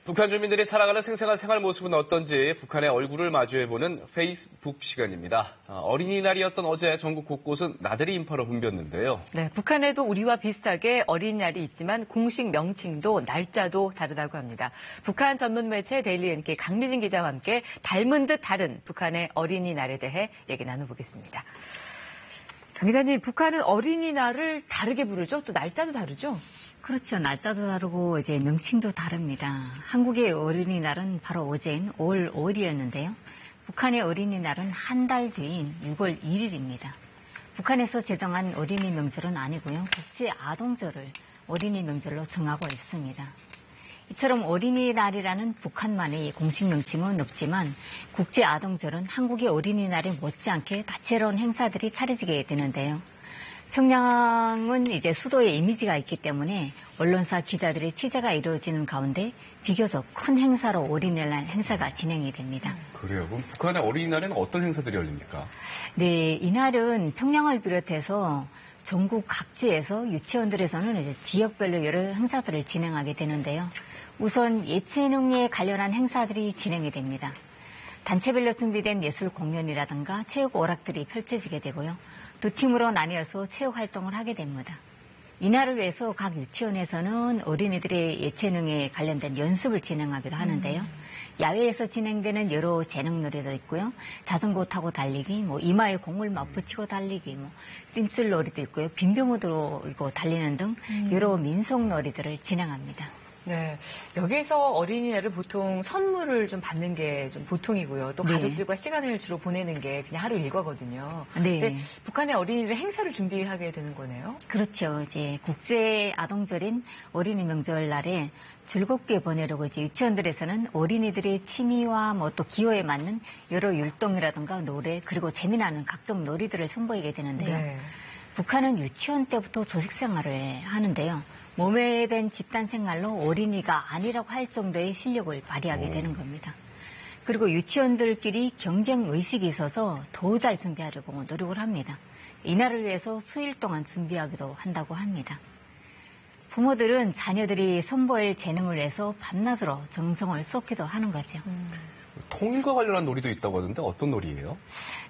북한 주민들이 살아가는 생생한 생활 모습은 어떤지 북한의 얼굴을 마주해보는 페이스북 시간입니다. 어린이날이었던 어제 전국 곳곳은 나들이 인파로 붐볐는데요. 네, 북한에도 우리와 비슷하게 어린이날이 있지만 공식 명칭도 날짜도 다르다고 합니다. 북한 전문 매체 데일리 NK 강미진 기자와 함께 닮은 듯 다른 북한의 어린이날에 대해 얘기 나눠보겠습니다. 강 기자님, 북한은 어린이날을 다르게 부르죠? 또 날짜도 다르죠? 그렇죠. 날짜도 다르고 이제 명칭도 다릅니다. 한국의 어린이날은 바로 어제인 5월 5일이었는데요. 북한의 어린이날은 한 달 뒤인 6월 1일입니다. 북한에서 제정한 어린이 명절은 아니고요. 국제 아동절을 어린이 명절로 정하고 있습니다. 이처럼 어린이날이라는 북한만의 공식 명칭은 없지만 국제 아동절은 한국의 어린이날에 못지않게 다채로운 행사들이 차려지게 되는데요. 평양은 이제 수도의 이미지가 있기 때문에 언론사 기자들의 취재가 이루어지는 가운데 비교적 큰 행사로 어린이날 행사가 진행이 됩니다. 그래요? 그럼 북한의 어린이날에는 어떤 행사들이 열립니까? 네, 이날은 평양을 비롯해서 전국 각지에서 유치원들에서는 이제 지역별로 여러 행사들을 진행하게 되는데요. 우선 예체능에 관련한 행사들이 진행이 됩니다. 단체별로 준비된 예술 공연이라든가 체육 오락들이 펼쳐지게 되고요. 두 팀으로 나뉘어서 체육 활동을 하게 됩니다. 이날을 위해서 각 유치원에서는 어린이들의 예체능에 관련된 연습을 진행하기도 하는데요. 야외에서 진행되는 여러 재능놀이도 있고요. 자전거 타고 달리기, 이마에 공을 맞붙이고 달리기, 띰줄놀이도 있고요. 빈병을 들고 달리는 등 여러 민속놀이들을 진행합니다. 네, 여기에서 어린이날을 보통 선물을 좀 받는 게 좀 보통이고요. 또 가족들과 시간을 주로 보내는 게 그냥 하루 일과거든요. 네. 근데 북한의 어린이날 행사를 준비하게 되는 거네요. 그렇죠. 이제 국제 아동절인 어린이 명절날에 즐겁게 보내려고 이제 유치원들에서는 어린이들의 취미와 또 기호에 맞는 여러 율동이라든가 노래 그리고 재미나는 각종 놀이들을 선보이게 되는데요. 네. 북한은 유치원 때부터 조직 생활을 하는데요. 몸에 밴 집단 생활로 어린이가 아니라고 할 정도의 실력을 발휘하게 되는 겁니다. 그리고 유치원들끼리 경쟁 의식이 있어서 더 잘 준비하려고 노력을 합니다. 이날을 위해서 수일 동안 준비하기도 한다고 합니다. 부모들은 자녀들이 선보일 재능을 위해서 밤낮으로 정성을 쏟기도 하는 거죠. 통일과 관련한 놀이도 있다고 하던데 어떤 놀이예요?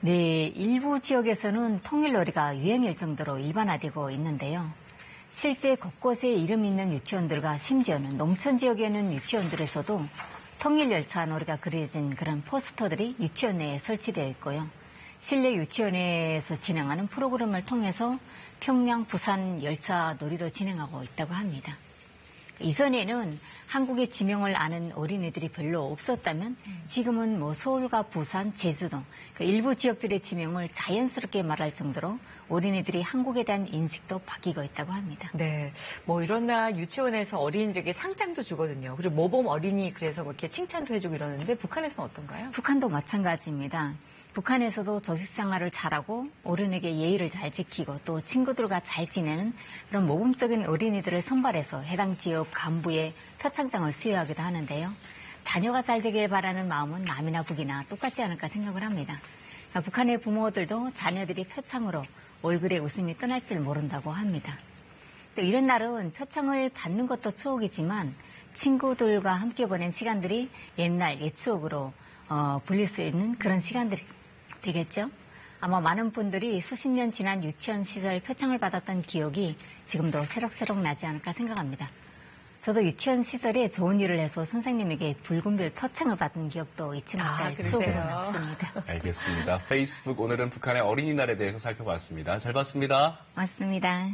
네, 일부 지역에서는 통일놀이가 유행일 정도로 일반화되고 있는데요. 실제 곳곳에 이름 있는 유치원들과 심지어는 농촌 지역에 있는 유치원들에서도 통일열차 놀이가 그려진 그런 포스터들이 유치원 내에 설치되어 있고요. 실내 유치원에서 진행하는 프로그램을 통해서 평양, 부산 열차 놀이도 진행하고 있다고 합니다. 이전에는 한국의 지명을 아는 어린이들이 별로 없었다면 지금은 서울과 부산, 제주도 일부 지역들의 지명을 자연스럽게 말할 정도로 어린이들이 한국에 대한 인식도 바뀌고 있다고 합니다. 네, 이런 날 유치원에서 어린이들에게 상장도 주거든요. 그리고 모범 어린이 그래서 이렇게 칭찬도 해주고 이러는데 북한에서는 어떤가요? 북한도 마찬가지입니다. 북한에서도 조직 생활을 잘하고 어른에게 예의를 잘 지키고 또 친구들과 잘 지내는 그런 모범적인 어린이들을 선발해서 해당 지역 간부의 표창장을 수여하기도 하는데요. 자녀가 잘 되길 바라는 마음은 남이나 북이나 똑같지 않을까 생각을 합니다. 북한의 부모들도 자녀들이 표창으로 얼굴에 웃음이 떠날 줄 모른다고 합니다. 또 이런 날은 표창을 받는 것도 추억이지만 친구들과 함께 보낸 시간들이 옛날 옛 추억으로 불릴 수 있는 그런 시간들이 되겠죠? 아마 많은 분들이 수십 년 지난 유치원 시절 표창을 받았던 기억이 지금도 새록새록 나지 않을까 생각합니다. 저도 유치원 시절에 좋은 일을 해서 선생님에게 붉은별 표창을 받은 기억도 잊지 못할 추억으로 남습니다. 알겠습니다. 페이스북 오늘은 북한의 어린이날에 대해서 살펴봤습니다. 잘 봤습니다. 맞습니다.